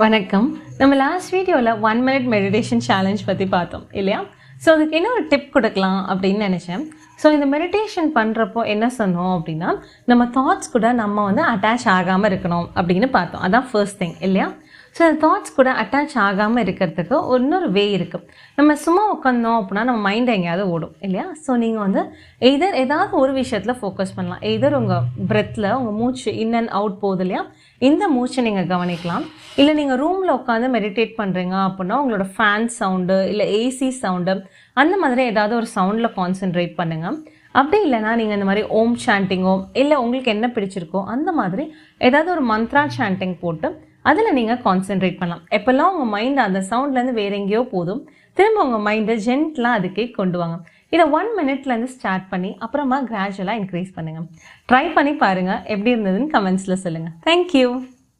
வணக்கம். நம்ம லாஸ்ட் வீடியோவில் 1 மினிட் மெடிடேஷன் சேலஞ்ச் பற்றி பார்த்தோம் இல்லையா? ஸோ அதுக்கு என்ன ஒரு டிப் கொடுக்கலாம் அப்படின்னு நினச்சேன். ஸோ இந்த மெடிடேஷன் பண்ணுறப்போ என்ன சொன்னோம் அப்படின்னா, நம்ம தாட்ஸ் கூட நம்ம அட்டாச் ஆகாமல் இருக்கணும் அப்படின்னு பார்த்தோம். அதான் ஃபர்ஸ்ட் திங் இல்லையா? ஸோ அந்த தாட்ஸ் கூட அட்டாச் ஆகாமல் இருக்கிறதுக்கு இன்னொரு வே இருக்குது. நம்ம சும்மா உட்காந்தோம் அப்படின்னா நம்ம மைண்ட் எங்கேயாவது ஓடும் இல்லையா? ஸோ நீங்கள் ஏதாவது ஒரு விஷயத்தில் ஃபோக்கஸ் பண்ணலாம். எதர் உங்கள் பிரெத்தில் உங்கள் மூச்சு இன் அண்ட் அவுட் போகுது இல்லையா? இந்த மூச்சை நீங்கள் கவனிக்கலாம். இல்லை நீங்கள் ரூமில் உட்காந்து மெடிடேட் பண்ணுறீங்க அப்படின்னா உங்களோட ஃபேன் சவுண்டு இல்லை ஏசி சவுண்டு அந்த மாதிரி ஏதாவது ஒரு சவுண்டில் கான்சென்ட்ரேட் பண்ணுங்கள். அப்படி இல்லைனா நீங்கள் இந்த மாதிரி ஓம் சாண்டிங்கோ இல்லை உங்களுக்கு என்ன பிடிச்சிருக்கோ அந்த மாதிரி ஏதாவது ஒரு மந்த்ரா சாண்டிங் போட்டு அதில் நீங்கள் கான்சென்ட்ரேட் பண்ணலாம். எப்போல்லாம் உங்கள் மைண்ட் அந்த சவுண்ட்லேருந்து வேற எங்கேயோ போதும், திரும்ப உங்கள் மைண்டை ஜென்டலாக அதுக்கே கொண்டு வாங்க. இதை 1 மினிட்லேருந்து ஸ்டார்ட் பண்ணி அப்புறமா கிராஜுவலாக இன்க்ரீஸ் பண்ணுங்கள். ட்ரை பண்ணி பாருங்கள். எப்படி இருந்ததுன்னு கமெண்ட்ஸில் சொல்லுங்கள். தேங்க்யூ.